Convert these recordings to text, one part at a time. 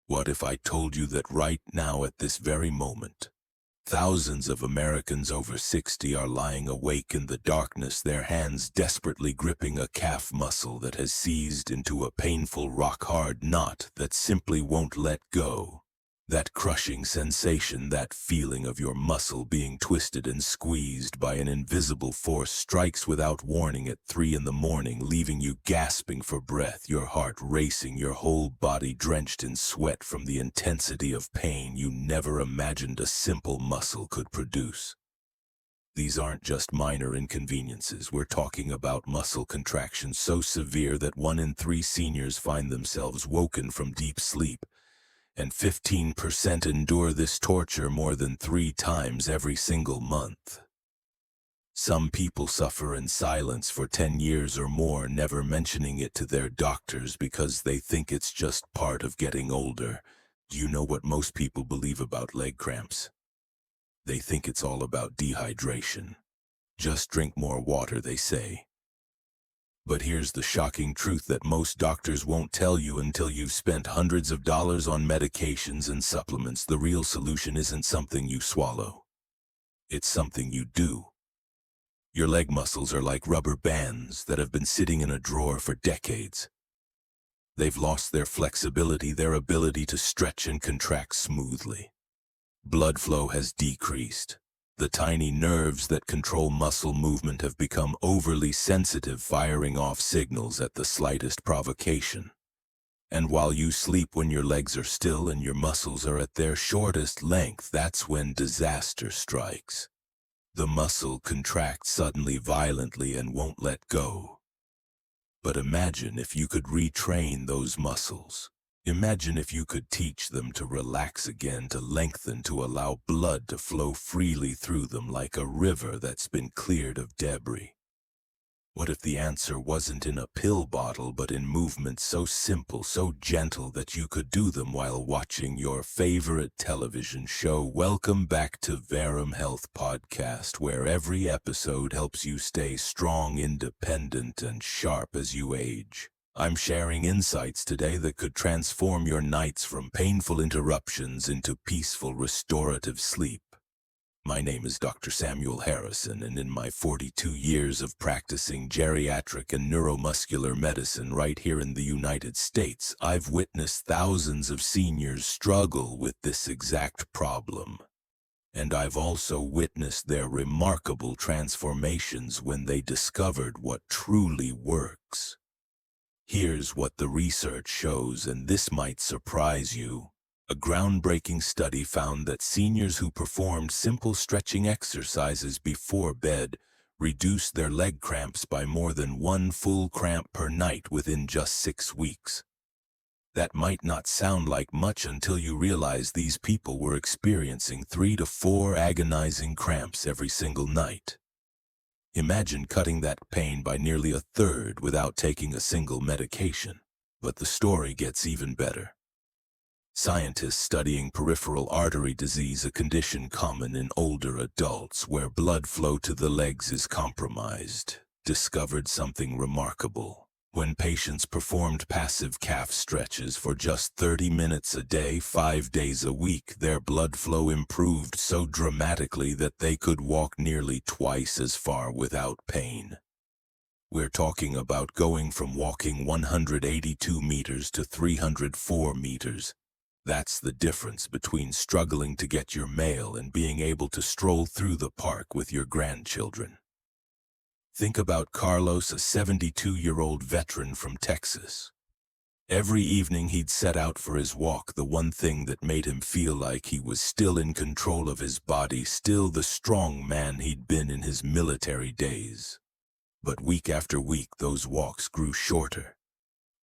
What if I told you that right now at this very moment, thousands of Americans over 60 are lying awake in the darkness, their hands desperately gripping a calf muscle that has seized into a painful rock-hard knot that simply won't let go. That crushing sensation, that feeling of your muscle being twisted and squeezed by an invisible force strikes without warning at 3 in the morning, leaving you gasping for breath, your heart racing, your whole body drenched in sweat from the intensity of pain you never imagined a simple muscle could produce. These aren't just minor inconveniences. We're talking about muscle contractions so severe that 1 in 3 seniors find themselves woken from deep sleep, and 15% endure this torture more than 3 times every single month. Some people suffer in silence for 10 years or more, never mentioning it to their doctors because they think it's just part of getting older. Do you know what most people believe about leg cramps? They think it's all about dehydration. Just drink more water, they say. But here's the shocking truth that most doctors won't tell you until you've spent hundreds of dollars on medications and supplements. The real solution isn't something you swallow. It's something you do. Your leg muscles are like rubber bands that have been sitting in a drawer for decades. They've lost their flexibility, their ability to stretch and contract smoothly. Blood flow has decreased. The tiny nerves that control muscle movement have become overly sensitive, firing off signals at the slightest provocation. And while you sleep, when your legs are still and your muscles are at their shortest length, that's when disaster strikes. The muscle contracts suddenly, violently, and won't let go. But imagine if you could retrain those muscles. Imagine if you could teach them to relax again, to lengthen, to allow blood to flow freely through them like a river that's been cleared of debris. What if the answer wasn't in a pill bottle, but in movements so simple, so gentle that you could do them while watching your favorite television show? Welcome back to Verum Health Podcast, where every episode helps you stay strong, independent, and sharp as you age. I'm sharing insights today that could transform your nights from painful interruptions into peaceful, restorative sleep. My name is Dr. Samuel Harrison, and in my 42 years of practicing geriatric and neuromuscular medicine right here in the United States, I've witnessed thousands of seniors struggle with this exact problem. And I've also witnessed their remarkable transformations when they discovered what truly works. Here's what the research shows, and this might surprise you. A groundbreaking study found that seniors who performed simple stretching exercises before bed reduced their leg cramps by more than 1 full cramp per night within just 6 weeks. That might not sound like much until you realize these people were experiencing 3 to 4 agonizing cramps every single night. Imagine cutting that pain by nearly 1/3 without taking a single medication. But the story gets even better. Scientists studying peripheral artery disease, a condition common in older adults where blood flow to the legs is compromised, discovered something remarkable. When patients performed passive calf stretches for just 30 minutes a day, 5 days a week, their blood flow improved so dramatically that they could walk nearly twice as far without pain. We're talking about going from walking 182 meters to 304 meters. That's the difference between struggling to get your mail and being able to stroll through the park with your grandchildren. Think about Carlos, a 72-year-old veteran from Texas. Every evening he'd set out for his walk, the one thing that made him feel like he was still in control of his body, still the strong man he'd been in his military days. But week after week, those walks grew shorter.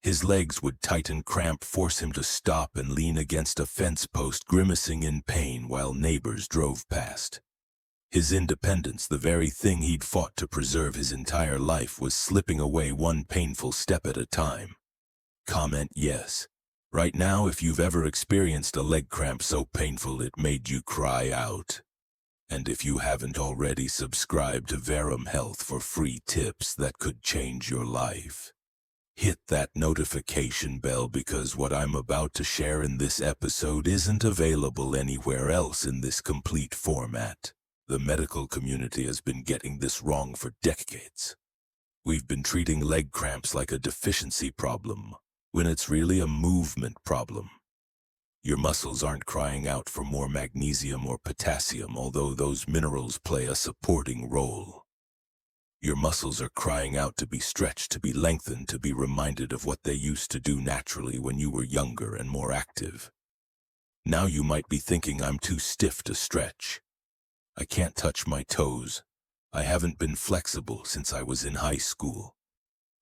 His legs would tighten, cramp, force him to stop and lean against a fence post, grimacing in pain while neighbors drove past. His independence, the very thing he'd fought to preserve his entire life, was slipping away one painful step at a time. Comment yes. Right now, if you've ever experienced a leg cramp so painful it made you cry out. And if you haven't already, subscribe to Verum Health for free tips that could change your life. Hit that notification bell because what I'm about to share in this episode isn't available anywhere else in this complete format. The medical community has been getting this wrong for decades. We've been treating leg cramps like a deficiency problem, when it's really a movement problem. Your muscles aren't crying out for more magnesium or potassium, although those minerals play a supporting role. Your muscles are crying out to be stretched, to be lengthened, to be reminded of what they used to do naturally when you were younger and more active. Now you might be thinking, I'm too stiff to stretch. I can't touch my toes. I haven't been flexible since I was in high school.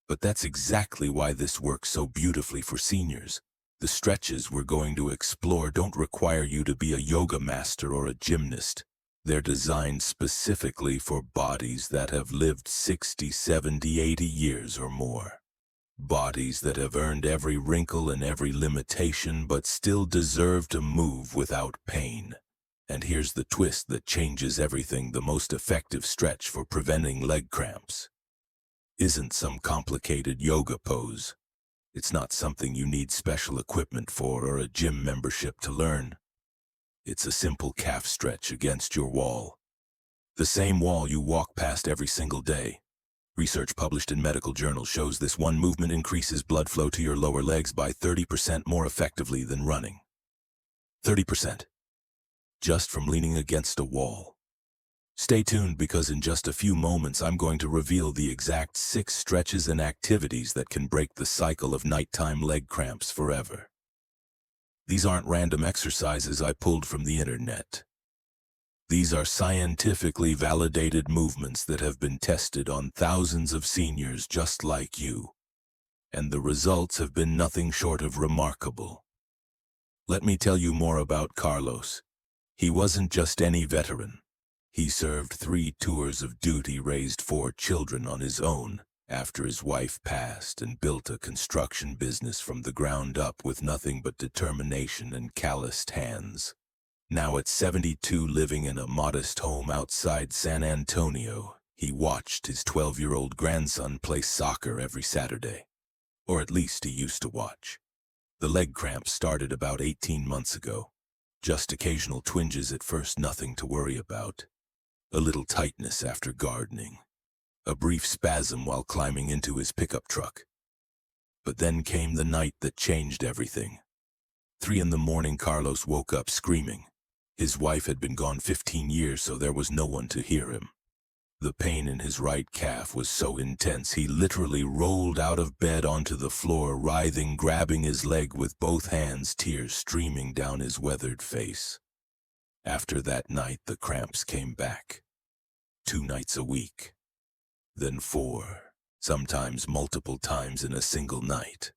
But that's exactly why this works so beautifully for seniors. The stretches we're going to explore don't require you to be a yoga master or a gymnast. They're designed specifically for bodies that have lived 60, 70, 80 years or more. Bodies that have earned every wrinkle and every limitation but still deserve to move without pain. And here's the twist that changes everything: the most effective stretch for preventing leg cramps isn't some complicated yoga pose. It's not something you need special equipment for or a gym membership to learn. It's a simple calf stretch against your wall. The same wall you walk past every single day. Research published in medical journals shows this one movement increases blood flow to your lower legs by 30% more effectively than running. 30%. Just from leaning against a wall. Stay tuned, because in just a few moments I'm going to reveal the exact 6 stretches and activities that can break the cycle of nighttime leg cramps forever. These aren't random exercises I pulled from the internet. These are scientifically validated movements that have been tested on thousands of seniors just like you. And the results have been nothing short of remarkable. Let me tell you more about Carlos. He wasn't just any veteran. He served 3 tours of duty, raised 4 children on his own after his wife passed, and built a construction business from the ground up with nothing but determination and calloused hands. Now at 72, living in a modest home outside San Antonio, he watched his 12-year-old grandson play soccer every Saturday. Or at least he used to watch. The leg cramps started about 18 months ago. Just occasional twinges at first, nothing to worry about. A little tightness after gardening. A brief spasm while climbing into his pickup truck. But then came the night that changed everything. 3 in the morning, Carlos woke up screaming. His wife had been gone 15 years, so there was no one to hear him. The pain in his right calf was so intense he literally rolled out of bed onto the floor, writhing, grabbing his leg with both hands, tears streaming down his weathered face. After that night, the cramps came back. 2 nights a week. Then 4, sometimes multiple times in a single night.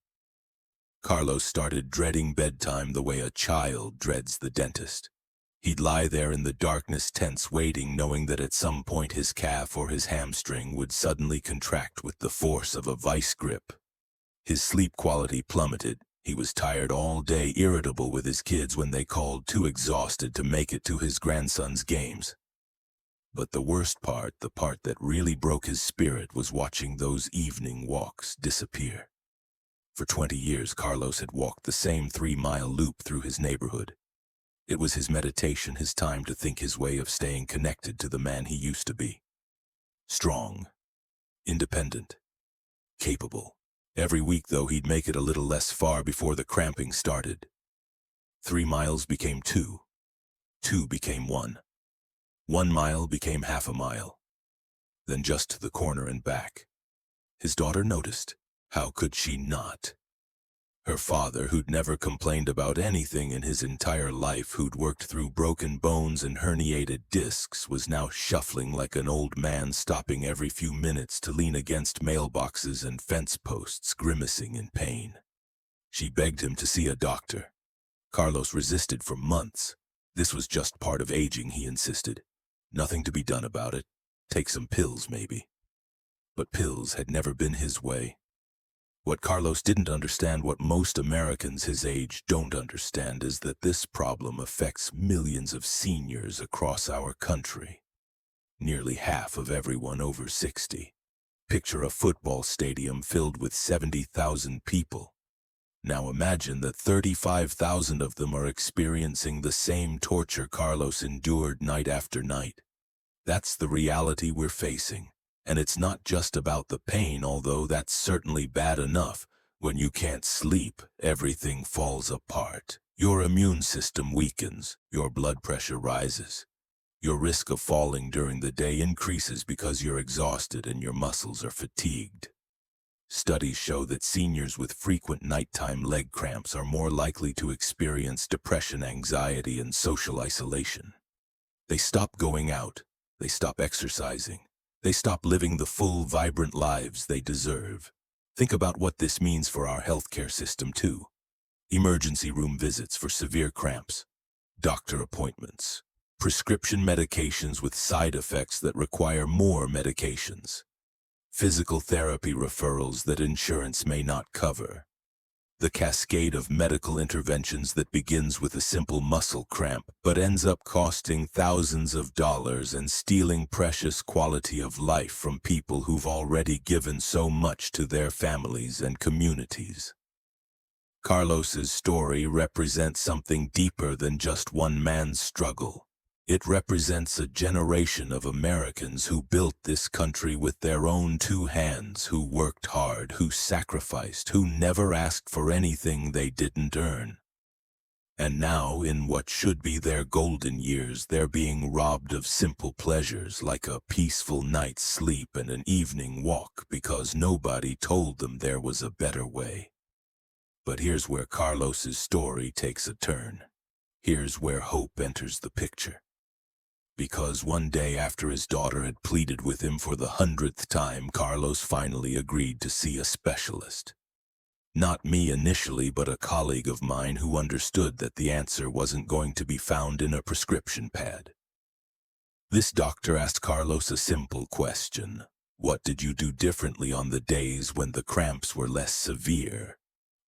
Carlos started dreading bedtime the way a child dreads the dentist. He'd lie there in the darkness, tense, waiting, knowing that at some point his calf or his hamstring would suddenly contract with the force of a vice grip. His sleep quality plummeted. He was tired all day, irritable with his kids when they called, too exhausted to make it to his grandson's games. But the worst part, the part that really broke his spirit, was watching those evening walks disappear. For 20 years, Carlos had walked the same 3-mile loop through his neighborhood. It was his meditation, his time to think, his way of staying connected to the man he used to be. Strong, independent, capable. Every week, though, he'd make it a little less far before the cramping started. 3 miles became 2. 2 became 1. 1 mile became half a mile. Then just to the corner and back. His daughter noticed. How could she not? Her father, who'd never complained about anything in his entire life, who'd worked through broken bones and herniated discs, was now shuffling like an old man, stopping every few minutes to lean against mailboxes and fence posts, grimacing in pain. She begged him to see a doctor. Carlos resisted for months. This was just part of aging, he insisted. Nothing to be done about it. Take some pills, maybe. But pills had never been his way. What Carlos didn't understand, what most Americans his age don't understand, is that this problem affects millions of seniors across our country. Nearly half of everyone over 60. Picture a football stadium filled with 70,000 people. Now imagine that 35,000 of them are experiencing the same torture Carlos endured night after night. That's the reality we're facing. And it's not just about the pain, although that's certainly bad enough. When you can't sleep, everything falls apart. Your immune system weakens, your blood pressure rises. Your risk of falling during the day increases because you're exhausted and your muscles are fatigued. Studies show that seniors with frequent nighttime leg cramps are more likely to experience depression, anxiety, and social isolation. They stop going out, they stop exercising, they stop living the full, vibrant lives they deserve. Think about what this means for our healthcare system too. Emergency room visits for severe cramps, doctor appointments, prescription medications with side effects that require more medications, physical therapy referrals that insurance may not cover. The cascade of medical interventions that begins with a simple muscle cramp but ends up costing thousands of dollars and stealing precious quality of life from people who've already given so much to their families and communities. Carlos's story represents something deeper than just one man's struggle. It represents a generation of Americans who built this country with their own two hands, who worked hard, who sacrificed, who never asked for anything they didn't earn. And now, in what should be their golden years, they're being robbed of simple pleasures like a peaceful night's sleep and an evening walk because nobody told them there was a better way. But here's where Carlos's story takes a turn. Here's where hope enters the picture. Because one day after his daughter had pleaded with him for the 100th time, Carlos finally agreed to see a specialist. Not me initially, but a colleague of mine who understood that the answer wasn't going to be found in a prescription pad. This doctor asked Carlos a simple question. What did you do differently on the days when the cramps were less severe?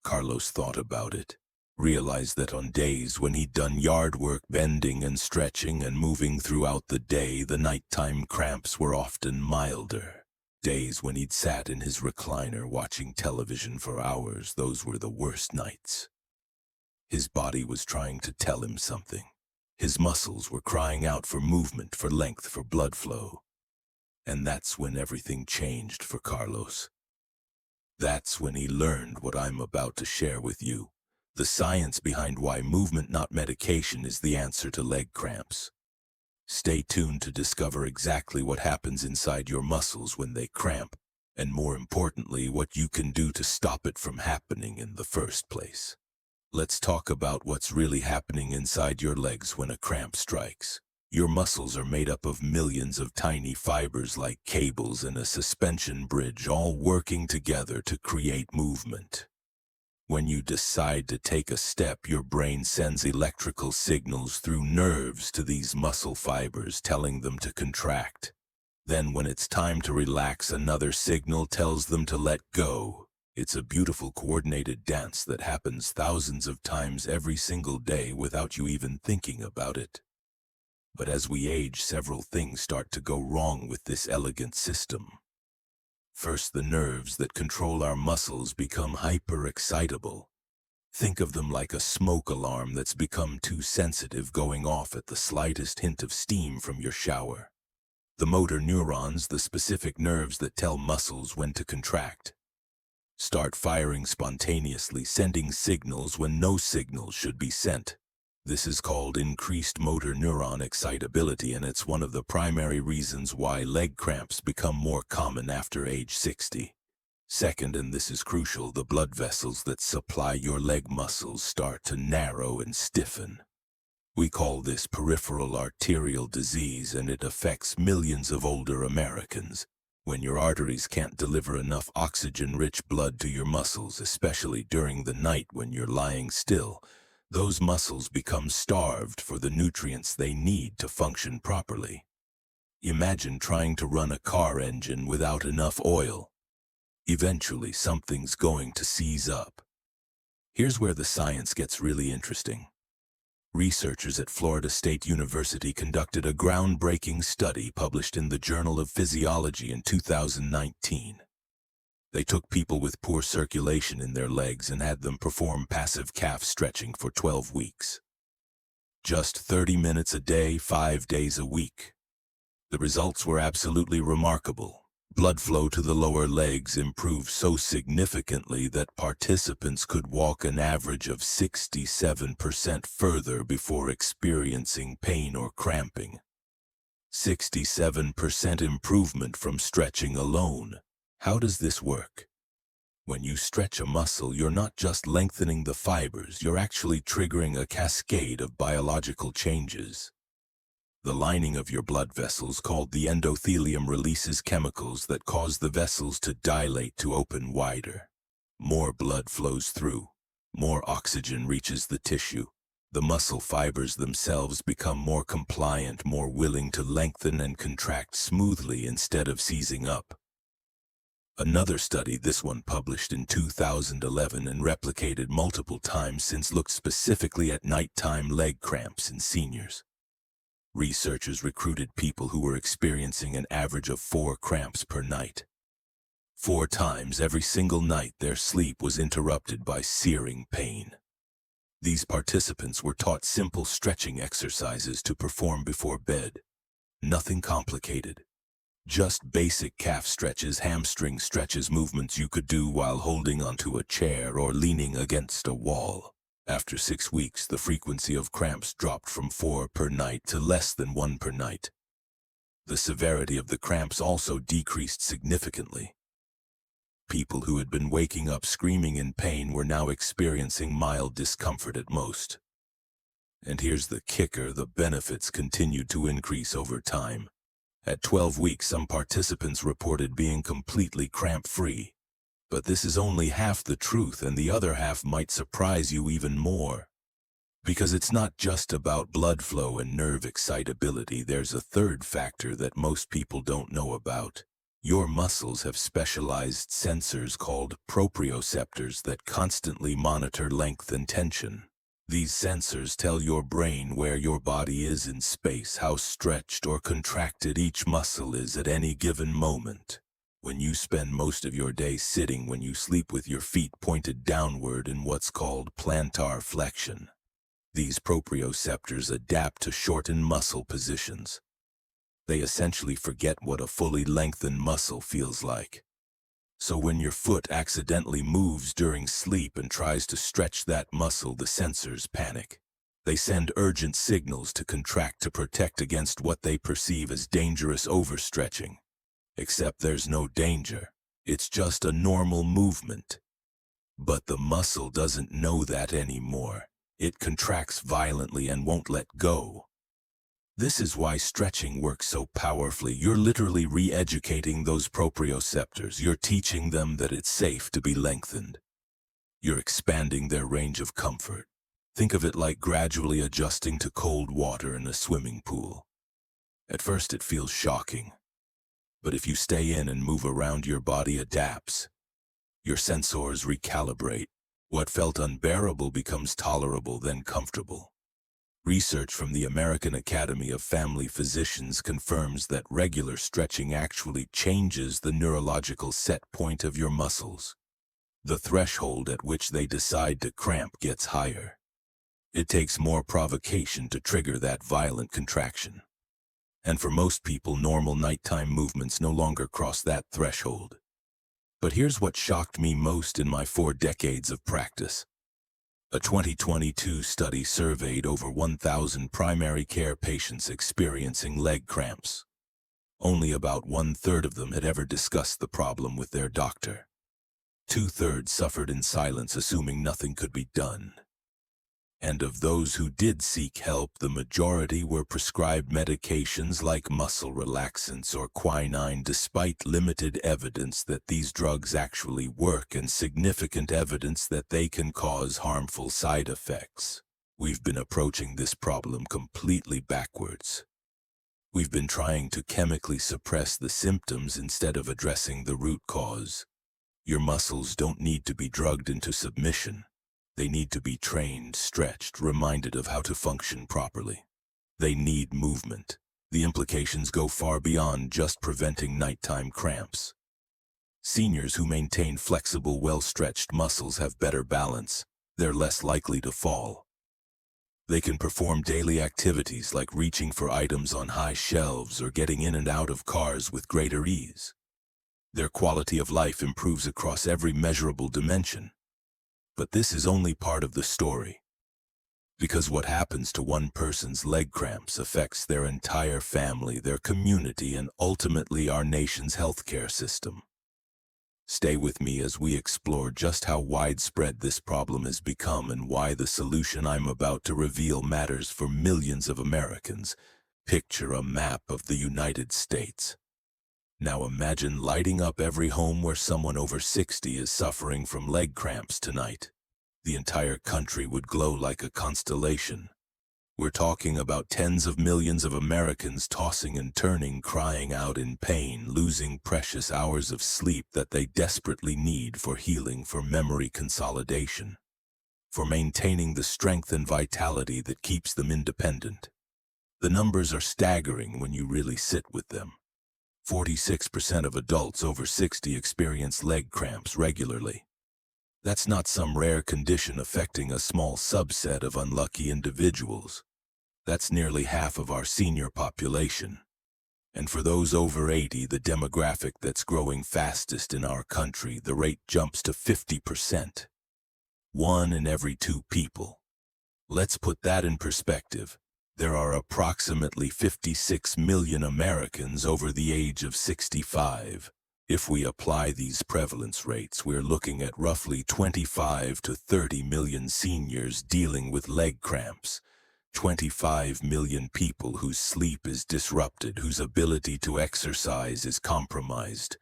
Carlos thought about it. Realized that on days when he'd done yard work, bending and stretching and moving throughout the day, the nighttime cramps were often milder. Days when he'd sat in his recliner watching television for hours, those were the worst nights. His body was trying to tell him something. His muscles were crying out for movement, for length, for blood flow. And that's when everything changed for Carlos. That's when he learned what I'm about to share with you. The science behind why movement, not medication, is the answer to leg cramps. Stay tuned to discover exactly what happens inside your muscles when they cramp, and more importantly, what you can do to stop it from happening in the first place. Let's talk about what's really happening inside your legs when a cramp strikes. Your muscles are made up of millions of tiny fibers like cables in a suspension bridge, all working together to create movement. When you decide to take a step, your brain sends electrical signals through nerves to these muscle fibers, telling them to contract. Then when it's time to relax, another signal tells them to let go. It's a beautiful coordinated dance that happens thousands of times every single day without you even thinking about it. But as we age, several things start to go wrong with this elegant system. First, the nerves that control our muscles become hyper-excitable. Think of them like a smoke alarm that's become too sensitive, going off at the slightest hint of steam from your shower. The motor neurons, the specific nerves that tell muscles when to contract, start firing spontaneously, sending signals when no signals should be sent. This is called increased motor neuron excitability, and it's one of the primary reasons why leg cramps become more common after age 60. Second, and this is crucial, the blood vessels that supply your leg muscles start to narrow and stiffen. We call this peripheral arterial disease, and it affects millions of older Americans. When your arteries can't deliver enough oxygen-rich blood to your muscles, especially during the night when you're lying still, those muscles become starved for the nutrients they need to function properly. Imagine trying to run a car engine without enough oil. Eventually, something's going to seize up. Here's where the science gets really interesting. Researchers at Florida State University conducted a groundbreaking study published in the Journal of Physiology in 2019. They took people with poor circulation in their legs and had them perform passive calf stretching for 12 weeks. Just 30 minutes a day, 5 days a week. The results were absolutely remarkable. Blood flow to the lower legs improved so significantly that participants could walk an average of 67% further before experiencing pain or cramping. 67% improvement from stretching alone. How does this work? When you stretch a muscle, you're not just lengthening the fibers, you're actually triggering a cascade of biological changes. The lining of your blood vessels, called the endothelium, releases chemicals that cause the vessels to dilate to open wider. More blood flows through. More oxygen reaches the tissue. The muscle fibers themselves become more compliant, more willing to lengthen and contract smoothly instead of seizing up. Another study, this one published in 2011 and replicated multiple times since, looked specifically at nighttime leg cramps in seniors. Researchers recruited people who were experiencing an average of 4 cramps per night. 4 times every single night their sleep was interrupted by searing pain. These participants were taught simple stretching exercises to perform before bed. Nothing complicated. Just basic calf stretches, hamstring stretches, movements you could do while holding onto a chair or leaning against a wall. After 6 weeks, the frequency of cramps dropped from 4 per night to less than 1 per night. The severity of the cramps also decreased significantly. People who had been waking up screaming in pain were now experiencing mild discomfort at most. And here's the kicker: the benefits continued to increase over time. At 12 weeks, some participants reported being completely cramp-free. But this is only half the truth, and the other half might surprise you even more. Because it's not just about blood flow and nerve excitability, there's a third factor that most people don't know about. Your muscles have specialized sensors called proprioceptors that constantly monitor length and tension. These sensors tell your brain where your body is in space, how stretched or contracted each muscle is at any given moment. When you spend most of your day sitting, when you sleep with your feet pointed downward in what's called plantar flexion, these proprioceptors adapt to shorten muscle positions. They essentially forget what a fully lengthened muscle feels like. So when your foot accidentally moves during sleep and tries to stretch that muscle, the sensors panic. They send urgent signals to contract to protect against what they perceive as dangerous overstretching. Except there's no danger. It's just a normal movement. But the muscle doesn't know that anymore. It contracts violently and won't let go. This is why stretching works so powerfully. You're literally re-educating those proprioceptors. You're teaching them that it's safe to be lengthened. You're expanding their range of comfort. Think of it like gradually adjusting to cold water in a swimming pool. At first it feels shocking. But if you stay in and move around, your body adapts. Your sensors recalibrate. What felt unbearable becomes tolerable, then comfortable. Research from the American Academy of Family Physicians confirms that regular stretching actually changes the neurological set point of your muscles. The threshold at which they decide to cramp gets higher. It takes more provocation to trigger that violent contraction. And for most people, normal nighttime movements no longer cross that threshold. But here's what shocked me most in my 4 decades of practice. A 2022 study surveyed over 1,000 primary care patients experiencing leg cramps. Only about 1/3 of them had ever discussed the problem with their doctor. 2/3 suffered in silence, assuming nothing could be done. And of those who did seek help, the majority were prescribed medications like muscle relaxants or quinine, despite limited evidence that these drugs actually work and significant evidence that they can cause harmful side effects. We've been approaching this problem completely backwards. We've been trying to chemically suppress the symptoms instead of addressing the root cause. Your muscles don't need to be drugged into submission. They need to be trained, stretched, reminded of how to function properly. They need movement. The implications go far beyond just preventing nighttime cramps. Seniors who maintain flexible, well-stretched muscles have better balance. They're less likely to fall. They can perform daily activities like reaching for items on high shelves or getting in and out of cars with greater ease. Their quality of life improves across every measurable dimension. But this is only part of the story. Because what happens to one person's leg cramps affects their entire family, their community, and ultimately our nation's healthcare system. Stay with me as we explore just how widespread this problem has become and why the solution I'm about to reveal matters for millions of Americans. Picture a map of the United States. Now imagine lighting up every home where someone over 60 is suffering from leg cramps tonight. The entire country would glow like a constellation. We're talking about tens of millions of Americans tossing and turning, crying out in pain, losing precious hours of sleep that they desperately need for healing, for memory consolidation, for maintaining the strength and vitality that keeps them independent. The numbers are staggering when you really sit with them. 46% of adults over 60 experience leg cramps regularly. That's not some rare condition affecting a small subset of unlucky individuals. That's nearly half of our senior population. And for those over 80, the demographic that's growing fastest in our country, the rate jumps to 50%. 1 in every 2 people. Let's put that in perspective. There are approximately 56 million Americans over the age of 65. If we apply these prevalence rates, we're looking at roughly 25 to 30 million seniors dealing with leg cramps. 25 million people whose sleep is disrupted, whose ability to exercise is compromised,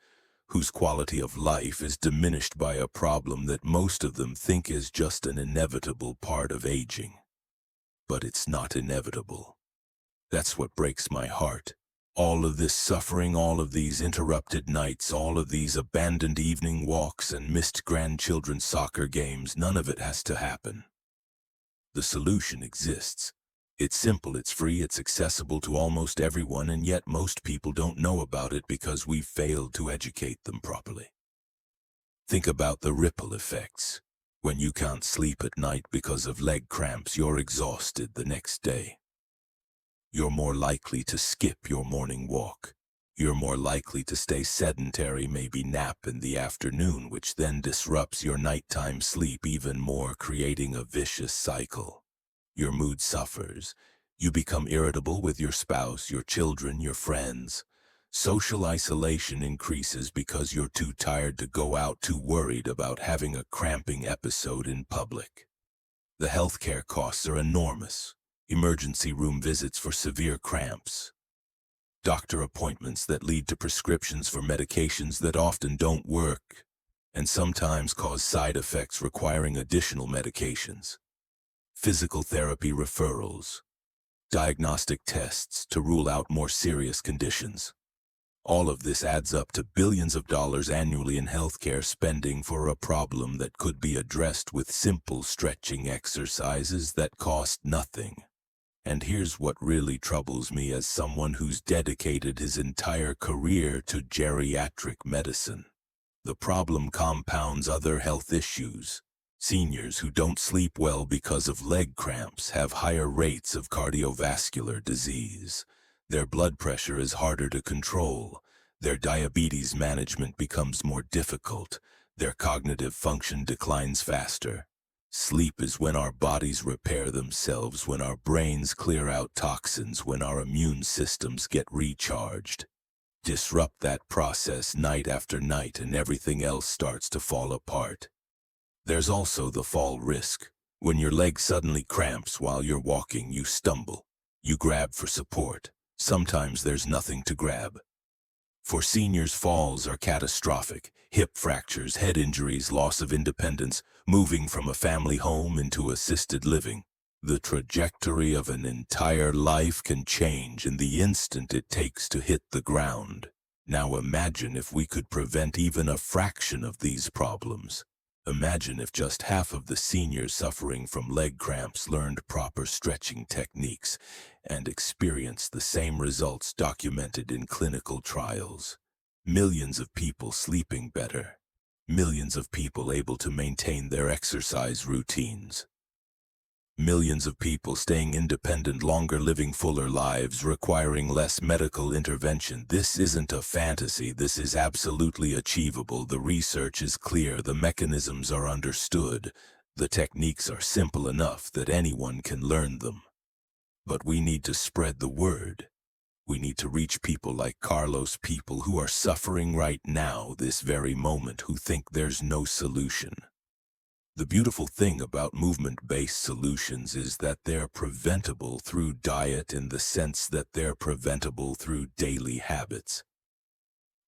whose quality of life is diminished by a problem that most of them think is just an inevitable part of aging. But it's not inevitable. That's what breaks my heart. All of this suffering, all of these interrupted nights, all of these abandoned evening walks and missed grandchildren's soccer games, none of it has to happen. The solution exists. It's simple, it's free, it's accessible to almost everyone, and yet most people don't know about it because we've failed to educate them properly. Think about the ripple effects. When you can't sleep at night because of leg cramps, you're exhausted the next day. You're more likely to skip your morning walk. You're more likely to stay sedentary, maybe nap in the afternoon, which then disrupts your nighttime sleep even more, creating a vicious cycle. Your mood suffers. You become irritable with your spouse, your children, your friends. Social isolation increases because you're too tired to go out, too worried about having a cramping episode in public. The healthcare costs are enormous. Emergency room visits for severe cramps. Doctor appointments that lead to prescriptions for medications that often don't work, and sometimes cause side effects requiring additional medications. Physical therapy referrals. Diagnostic tests to rule out more serious conditions. All of this adds up to billions of dollars annually in healthcare spending for a problem that could be addressed with simple stretching exercises that cost nothing. And here's what really troubles me as someone who's dedicated his entire career to geriatric medicine. The problem compounds other health issues. Seniors who don't sleep well because of leg cramps have higher rates of cardiovascular disease. Their blood pressure is harder to control. Their diabetes management becomes more difficult. Their cognitive function declines faster. Sleep is when our bodies repair themselves, when our brains clear out toxins, when our immune systems get recharged. Disrupt that process night after night and everything else starts to fall apart. There's also the fall risk. When your leg suddenly cramps while you're walking, you stumble. You grab for support. Sometimes there's nothing to grab. For seniors, falls are catastrophic. Hip fractures, head injuries, loss of independence, moving from a family home into assisted living. The trajectory of an entire life can change in the instant it takes to hit the ground. Now imagine if we could prevent even a fraction of these problems. Imagine if just half of the seniors suffering from leg cramps learned proper stretching techniques and experienced the same results documented in clinical trials. Millions of people sleeping better. Millions of people able to maintain their exercise routines. Millions of people staying independent longer, living fuller lives, requiring less medical intervention. This isn't a fantasy. This is absolutely achievable. The research is clear. The mechanisms are understood. The techniques are simple enough that anyone can learn them. But we need to spread the word. We need to reach people like Carlos, people who are suffering right now, this very moment, who think there's no solution. The beautiful thing about movement-based solutions is that they're preventable through diet, in the sense that they're preventable through daily habits.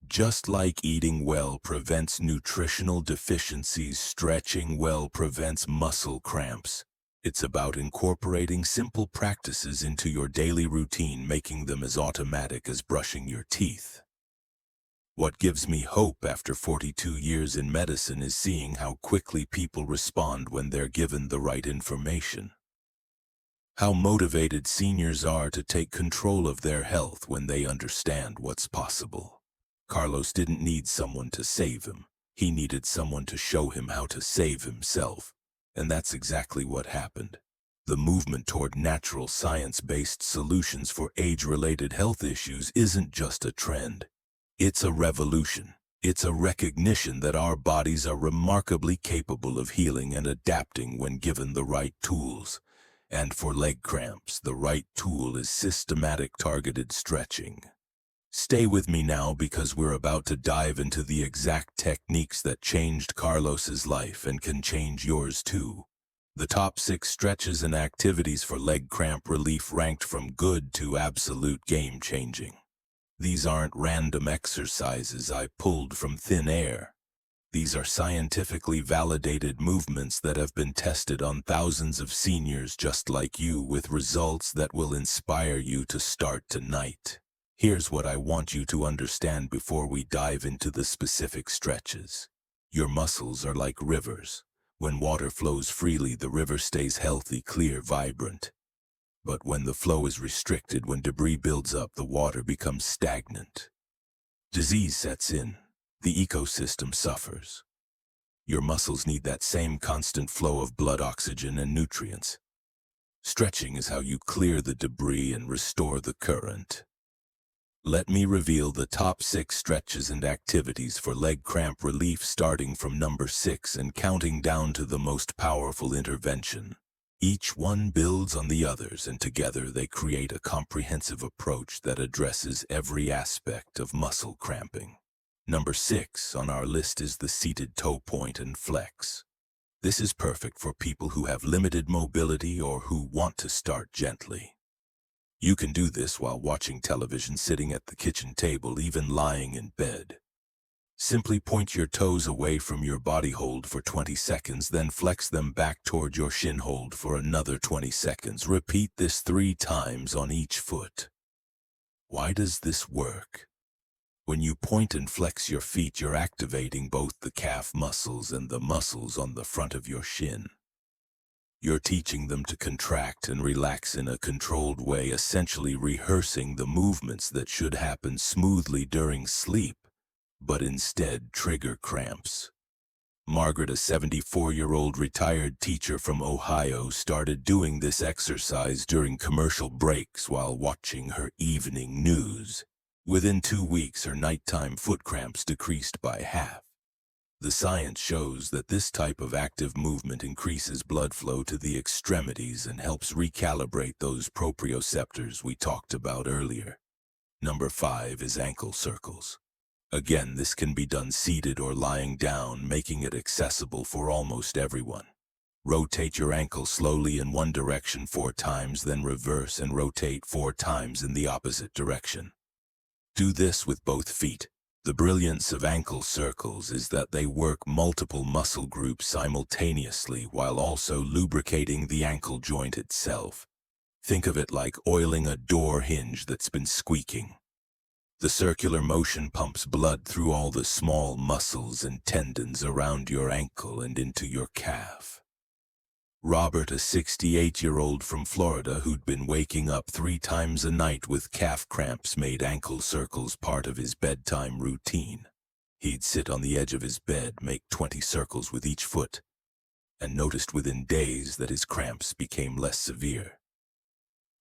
Just like eating well prevents nutritional deficiencies, stretching well prevents muscle cramps. It's about incorporating simple practices into your daily routine, making them as automatic as brushing your teeth. What gives me hope after 42 years in medicine is seeing how quickly people respond when they're given the right information. How motivated seniors are to take control of their health when they understand what's possible. Carlos didn't need someone to save him. He needed someone to show him how to save himself. And that's exactly what happened. The movement toward natural science-based solutions for age-related health issues isn't just a trend. It's a revolution. It's a recognition that our bodies are remarkably capable of healing and adapting when given the right tools. And for leg cramps, the right tool is systematic targeted stretching. Stay with me now, because we're about to dive into the exact techniques that changed Carlos's life and can change yours too. The top 6 stretches and activities for leg cramp relief, ranked from good to absolute game-changing. These aren't random exercises I pulled from thin air. These are scientifically validated movements that have been tested on thousands of seniors just like you, with results that will inspire you to start tonight. Here's what I want you to understand before we dive into the specific stretches. Your muscles are like rivers. When water flows freely, the river stays healthy, clear, vibrant. But when the flow is restricted, when debris builds up, the water becomes stagnant. Disease sets in. The ecosystem suffers. Your muscles need that same constant flow of blood, oxygen, and nutrients. Stretching is how you clear the debris and restore the current. Let me reveal the top 6 stretches and activities for leg cramp relief, starting from number 6 and counting down to the most powerful intervention. Each one builds on the others, and together they create a comprehensive approach that addresses every aspect of muscle cramping. Number 6 on our list is the seated toe point and flex. This is perfect for people who have limited mobility or who want to start gently. You can do this while watching television, sitting at the kitchen table, even lying in bed. Simply point your toes away from your body, hold for 20 seconds, then flex them back toward your shin, hold for another 20 seconds. Repeat this 3 times on each foot. Why does this work? When you point and flex your feet, you're activating both the calf muscles and the muscles on the front of your shin. You're teaching them to contract and relax in a controlled way, essentially rehearsing the movements that should happen smoothly during sleep, but instead trigger cramps. Margaret, a 74-year-old retired teacher from Ohio, started doing this exercise during commercial breaks while watching her evening news. Within 2 weeks, her nighttime foot cramps decreased by half. The science shows that this type of active movement increases blood flow to the extremities and helps recalibrate those proprioceptors we talked about earlier. Number 5 is ankle circles. Again, this can be done seated or lying down, making it accessible for almost everyone. Rotate your ankle slowly in one direction 4 times, then reverse and rotate 4 times in the opposite direction. Do this with both feet. The brilliance of ankle circles is that they work multiple muscle groups simultaneously while also lubricating the ankle joint itself. Think of it like oiling a door hinge that's been squeaking. The circular motion pumps blood through all the small muscles and tendons around your ankle and into your calf. Robert, a 68-year-old from Florida who'd been waking up 3 times a night with calf cramps, made ankle circles part of his bedtime routine. He'd sit on the edge of his bed, make 20 circles with each foot, and noticed within days that his cramps became less severe.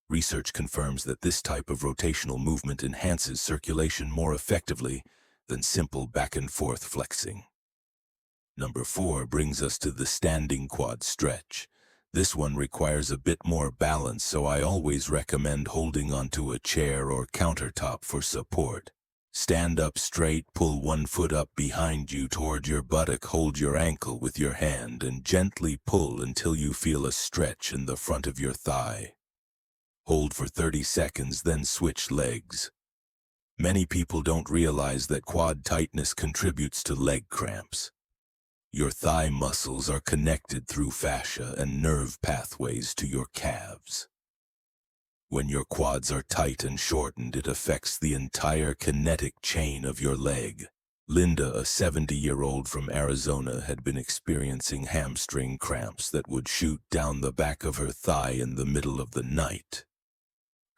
Research confirms that this type of rotational movement enhances circulation more effectively than simple back-and-forth flexing. Number 4 brings us to the standing quad stretch. This one requires a bit more balance, so I always recommend holding onto a chair or countertop for support. Stand up straight, pull one foot up behind you toward your buttock, hold your ankle with your hand, and gently pull until you feel a stretch in the front of your thigh. Hold for 30 seconds, then switch legs. Many people don't realize that quad tightness contributes to leg cramps. Your thigh muscles are connected through fascia and nerve pathways to your calves. When your quads are tight and shortened, it affects the entire kinetic chain of your leg. Linda, a 70-year-old from Arizona, had been experiencing hamstring cramps that would shoot down the back of her thigh in the middle of the night.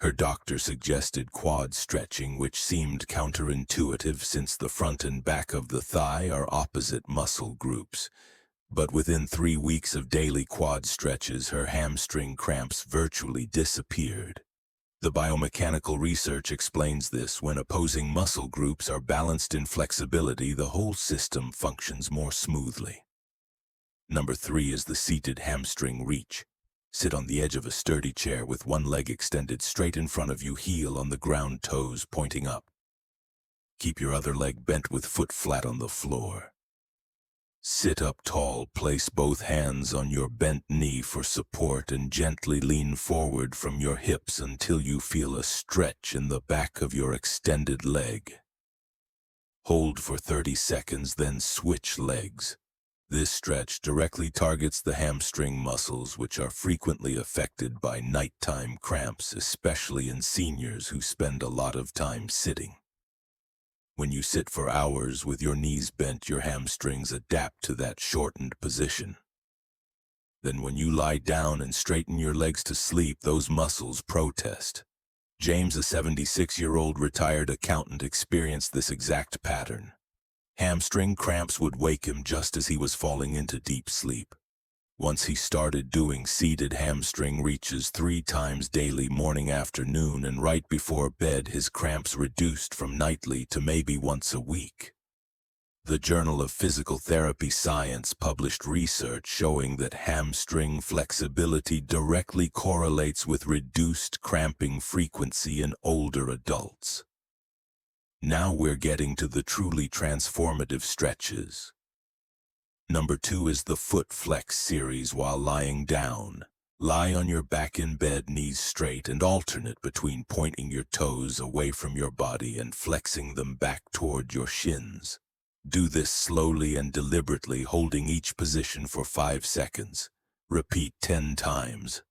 Her doctor suggested quad stretching, which seemed counterintuitive since the front and back of the thigh are opposite muscle groups. But within 3 weeks of daily quad stretches, her hamstring cramps virtually disappeared. The biomechanical research explains this. When opposing muscle groups are balanced in flexibility, the whole system functions more smoothly. Number 3 is the seated hamstring reach. Sit on the edge of a sturdy chair with one leg extended straight in front of you, heel on the ground, toes pointing up. Keep your other leg bent with foot flat on the floor. Sit up tall, place both hands on your bent knee for support, and gently lean forward from your hips until you feel a stretch in the back of your extended leg. Hold for 30 seconds, then switch legs. This stretch directly targets the hamstring muscles, which are frequently affected by nighttime cramps, especially in seniors who spend a lot of time sitting. When you sit for hours with your knees bent, your hamstrings adapt to that shortened position. Then when you lie down and straighten your legs to sleep, those muscles protest. James, a 76-year-old retired accountant, experienced this exact pattern. Hamstring cramps would wake him just as he was falling into deep sleep. Once he started doing seated hamstring reaches 3 times daily, morning, afternoon, and right before bed, his cramps reduced from nightly to maybe once a week. The Journal of Physical Therapy Science published research showing that hamstring flexibility directly correlates with reduced cramping frequency in older adults. Now we're getting to the truly transformative stretches. Number 2 is the foot flex series while lying down. Lie on your back in bed, knees straight, and alternate between pointing your toes away from your body and flexing them back toward your shins. Do this slowly and deliberately, holding each position for 5 seconds. Repeat 10 times.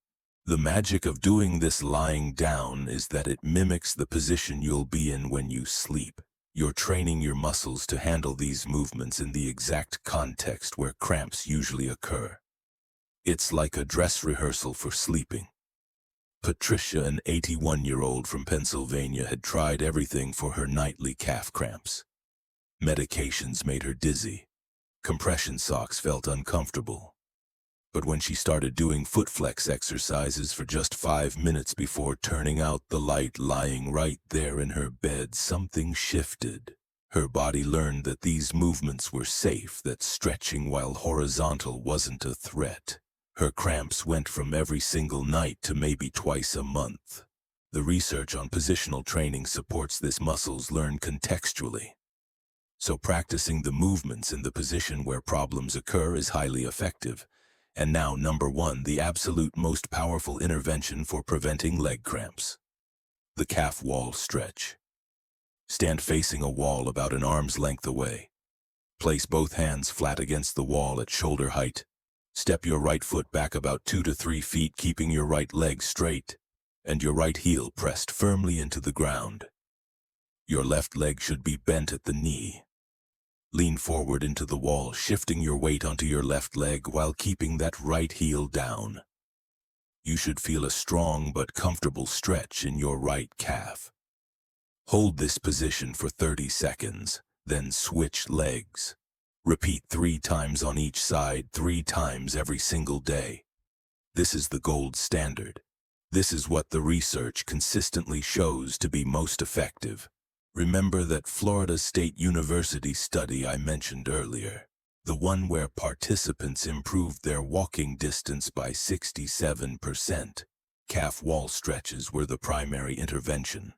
The magic of doing this lying down is that it mimics the position you'll be in when you sleep. You're training your muscles to handle these movements in the exact context where cramps usually occur. It's like a dress rehearsal for sleeping. Patricia, an 81-year-old from Pennsylvania, had tried everything for her nightly calf cramps. Medications made her dizzy. Compression socks felt uncomfortable. But when she started doing foot flex exercises for just 5 minutes before turning out the light, lying right there in her bed, something shifted. Her body learned that these movements were safe, that stretching while horizontal wasn't a threat. Her cramps went from every single night to maybe twice a month. The research on positional training supports this. Muscles learn contextually. So practicing the movements in the position where problems occur is highly effective. And now, number 1, the absolute most powerful intervention for preventing leg cramps. The calf wall stretch. Stand facing a wall about an arm's length away. Place both hands flat against the wall at shoulder height. Step your right foot back about 2 to 3 feet, keeping your right leg straight and your right heel pressed firmly into the ground. Your left leg should be bent at the knee. Lean forward into the wall, shifting your weight onto your left leg while keeping that right heel down. You should feel a strong but comfortable stretch in your right calf. Hold this position for 30 seconds, then switch legs. Repeat 3 times on each side, 3 times every single day. This is the gold standard. This is what the research consistently shows to be most effective. Remember that Florida State University study I mentioned earlier, the one where participants improved their walking distance by 67%. Calf wall stretches were the primary intervention.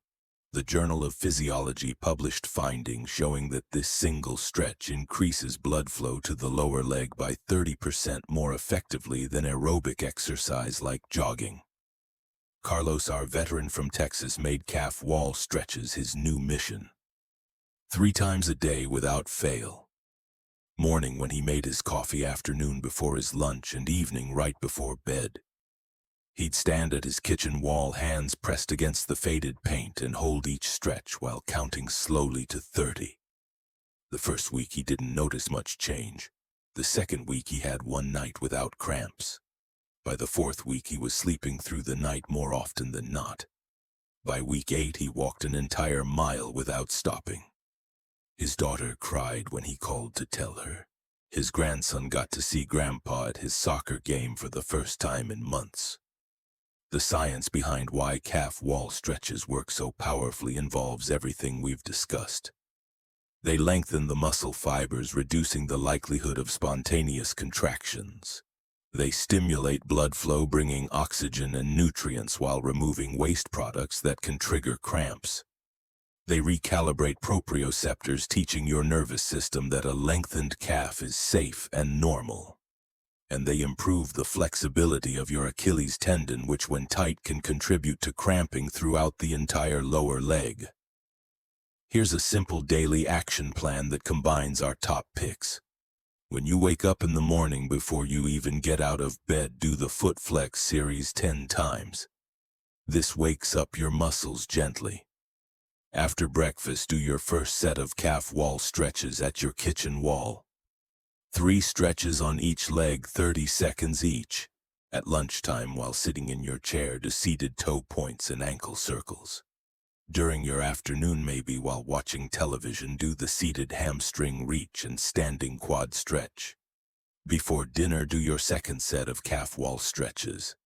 The Journal of Physiology published findings showing that this single stretch increases blood flow to the lower leg by 30% more effectively than aerobic exercise like jogging. Carlos, our veteran from Texas, made calf wall stretches his new mission. 3 times a day without fail. Morning when he made his coffee, afternoon before his lunch, and evening right before bed. He'd stand at his kitchen wall, hands pressed against the faded paint, and hold each stretch while counting slowly to 30. The first week he didn't notice much change. The second week he had one night without cramps. By the 4th week he was sleeping through the night more often than not. By week 8 he walked an entire mile without stopping. His daughter cried when he called to tell her. His grandson got to see Grandpa at his soccer game for the first time in months. The science behind why calf wall stretches work so powerfully involves everything we've discussed. They lengthen the muscle fibers, reducing the likelihood of spontaneous contractions. They stimulate blood flow, bringing oxygen and nutrients while removing waste products that can trigger cramps. They recalibrate proprioceptors, teaching your nervous system that a lengthened calf is safe and normal. And they improve the flexibility of your Achilles tendon, which when tight can contribute to cramping throughout the entire lower leg. Here's a simple daily action plan that combines our top picks. When you wake up in the morning, before you even get out of bed, do the foot flex series 10 times. This wakes up your muscles gently. After breakfast, do your first set of calf wall stretches at your kitchen wall. 3 stretches on each leg, 30 seconds each. At lunchtime, while sitting in your chair, do seated toe points and ankle circles. During your afternoon, maybe while watching television, do the seated hamstring reach and standing quad stretch. Before dinner, do your second set of calf wall stretches.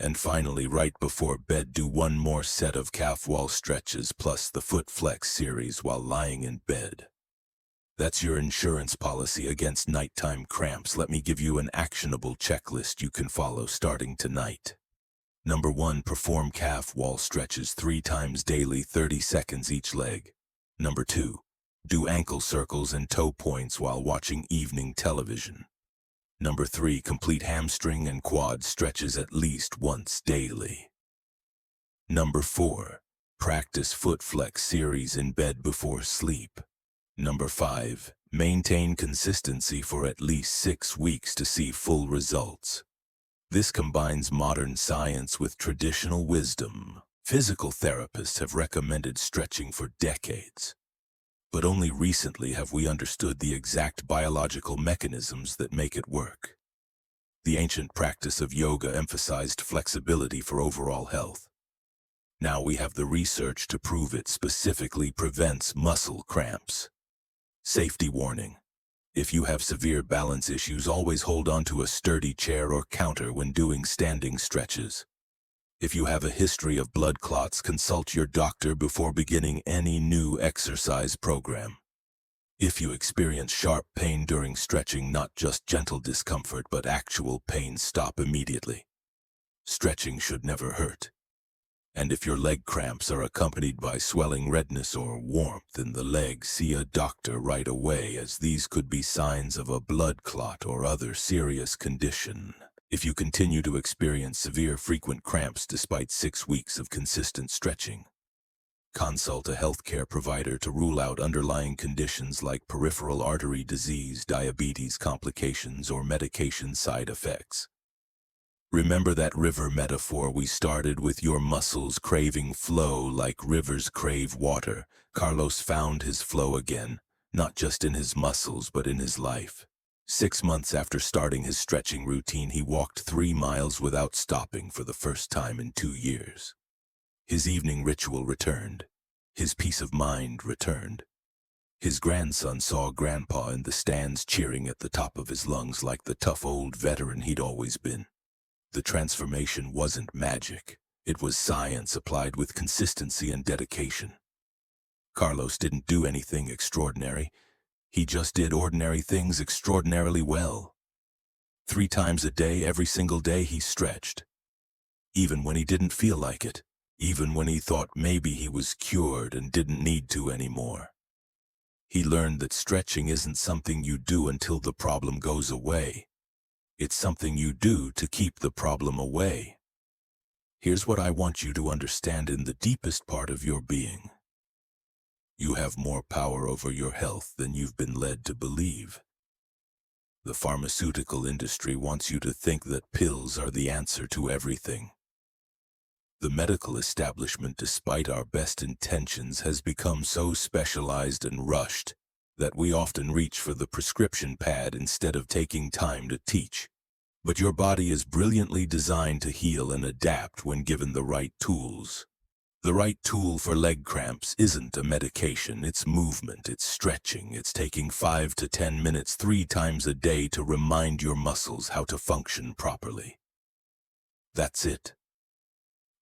And finally, right before bed, do one more set of calf wall stretches plus the foot flex series while lying in bed. That's your insurance policy against nighttime cramps. Let me give you an actionable checklist you can follow starting tonight. Number 1, perform calf wall stretches 3 times daily, 30 seconds each leg. Number 2, do ankle circles and toe points while watching evening television. Number 3, complete hamstring and quad stretches at least once daily. Number 4, practice foot flex series in bed before sleep. Number 5, maintain consistency for at least 6 weeks to see full results. This combines modern science with traditional wisdom. Physical therapists have recommended stretching for decades, but only recently have we understood the exact biological mechanisms that make it work. The ancient practice of yoga emphasized flexibility for overall health. Now we have the research to prove it specifically prevents muscle cramps. Safety warning. If you have severe balance issues, always hold on to a sturdy chair or counter when doing standing stretches. If you have a history of blood clots, consult your doctor before beginning any new exercise program. If you experience sharp pain during stretching, not just gentle discomfort but actual pain, stop immediately. Stretching should never hurt. And if your leg cramps are accompanied by swelling, redness, or warmth in the leg, see a doctor right away, as these could be signs of a blood clot or other serious condition. If you continue to experience severe, frequent cramps despite 6 weeks of consistent stretching, consult a healthcare provider to rule out underlying conditions like peripheral artery disease, diabetes complications, or medication side effects. Remember that river metaphor we started with, your muscles craving flow like rivers crave water? Carlos found his flow again, not just in his muscles but in his life. 6 months after starting his stretching routine, he walked 3 miles without stopping for the first time in 2 years. His evening ritual returned. His peace of mind returned. His grandson saw Grandpa in the stands cheering at the top of his lungs like the tough old veteran he'd always been. The transformation wasn't magic. It was science applied with consistency and dedication. Carlos didn't do anything extraordinary. He just did ordinary things extraordinarily well. 3 times a day, every single day, he stretched. Even when he didn't feel like it. Even when he thought maybe he was cured and didn't need to anymore. He learned that stretching isn't something you do until the problem goes away. It's something you do to keep the problem away. Here's what I want you to understand in the deepest part of your being. You have more power over your health than you've been led to believe. The pharmaceutical industry wants you to think that pills are the answer to everything. The medical establishment, despite our best intentions, has become so specialized and rushed that we often reach for the prescription pad instead of taking time to teach. But your body is brilliantly designed to heal and adapt when given the right tools. The right tool for leg cramps isn't a medication, it's movement, it's stretching, it's taking 5 to 10 minutes 3 times a day to remind your muscles how to function properly. That's it.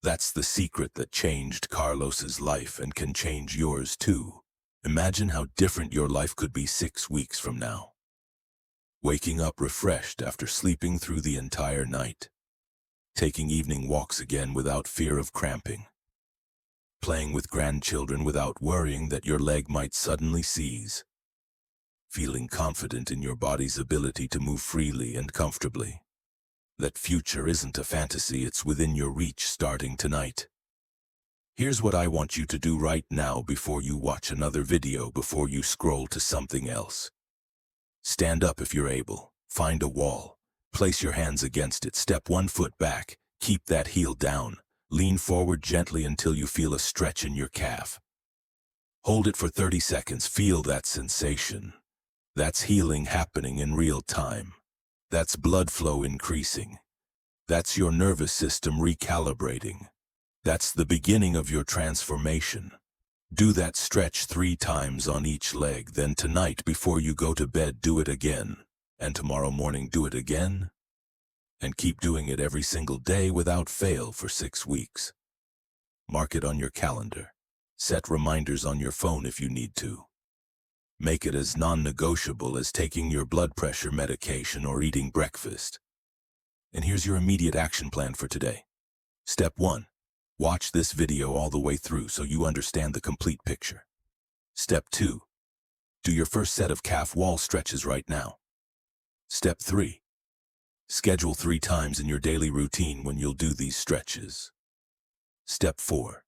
That's the secret that changed Carlos's life and can change yours too. Imagine how different your life could be 6 weeks from now. Waking up refreshed after sleeping through the entire night. Taking evening walks again without fear of cramping. Playing with grandchildren without worrying that your leg might suddenly seize. Feeling confident in your body's ability to move freely and comfortably. That future isn't a fantasy, it's within your reach starting tonight. Here's what I want you to do right now before you watch another video, before you scroll to something else. Stand up if you're able. Find a wall. Place your hands against it. Step 1 foot back. Keep that heel down. Lean forward gently until you feel a stretch in your calf. Hold it for 30 seconds. Feel that sensation. That's healing happening in real time. That's blood flow increasing. That's your nervous system recalibrating. That's the beginning of your transformation. Do that stretch 3 times on each leg, then tonight before you go to bed do it again, and tomorrow morning do it again, and keep doing it every single day without fail for 6 weeks. Mark it on your calendar. Set reminders on your phone if you need to. Make it as non-negotiable as taking your blood pressure medication or eating breakfast. And here's your immediate action plan for today. Step 1. Watch this video all the way through so you understand the complete picture. Step 2. Do your first set of calf wall stretches right now. Step 3. Schedule 3 times in your daily routine when you'll do these stretches. Step 4.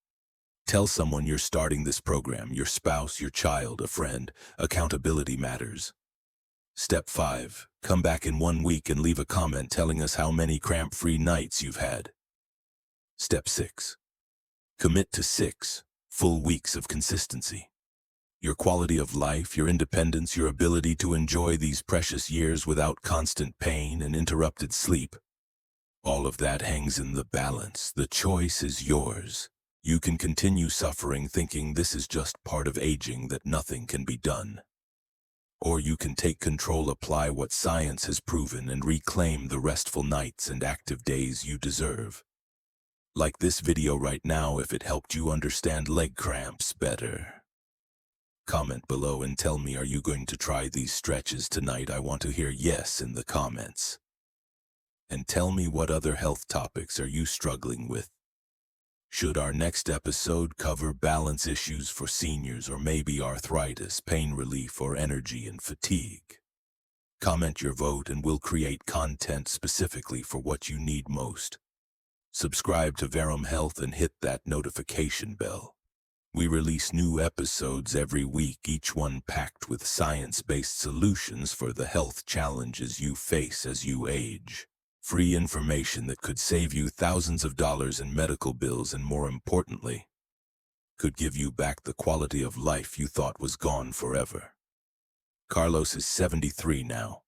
Tell someone you're starting this program, your spouse, your child, a friend. Accountability matters. Step 5. Come back in 1 week and leave a comment telling us how many cramp-free nights you've had. Step 6. Commit to 6 full weeks of consistency. Your quality of life, your independence, your ability to enjoy these precious years without constant pain and interrupted sleep. All of that hangs in the balance. The choice is yours. You can continue suffering thinking this is just part of aging, that nothing can be done. Or you can take control, apply what science has proven, and reclaim the restful nights and active days you deserve. Like this video right now if it helped you understand leg cramps better. Comment below and tell me, are you going to try these stretches tonight? I want to hear yes in the comments. And tell me, what other health topics are you struggling with? Should our next episode cover balance issues for seniors, or maybe arthritis, pain relief, or energy and fatigue? Comment your vote and we'll create content specifically for what you need most. Subscribe to Verum Health and hit that notification bell. We release new episodes every week, each one packed with science-based solutions for the health challenges you face as you age. Free information that could save you thousands of dollars in medical bills and, more importantly, could give you back the quality of life you thought was gone forever. Carlos is 73 now.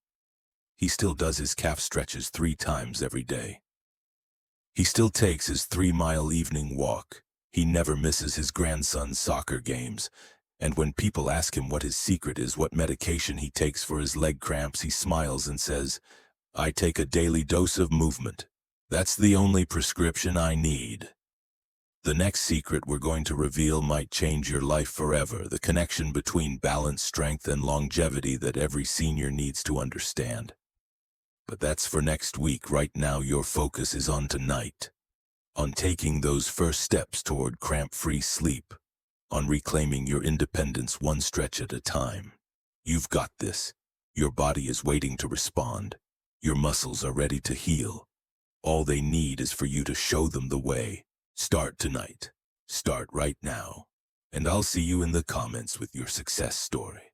He still does his calf stretches 3 times every day. He still takes his 3-mile evening walk. He never misses his grandson's soccer games. And when people ask him what his secret is, what medication he takes for his leg cramps, he smiles and says, "I take a daily dose of movement. That's the only prescription I need." The next secret we're going to reveal might change your life forever, the connection between balance, strength, and longevity that every senior needs to understand. But that's for next week. Right now, your focus is on tonight, on taking those first steps toward cramp-free sleep, on reclaiming your independence one stretch at a time. You've got this. Your body is waiting to respond. Your muscles are ready to heal. All they need is for you to show them the way. Start tonight. Start right now. And I'll see you in the comments with your success story.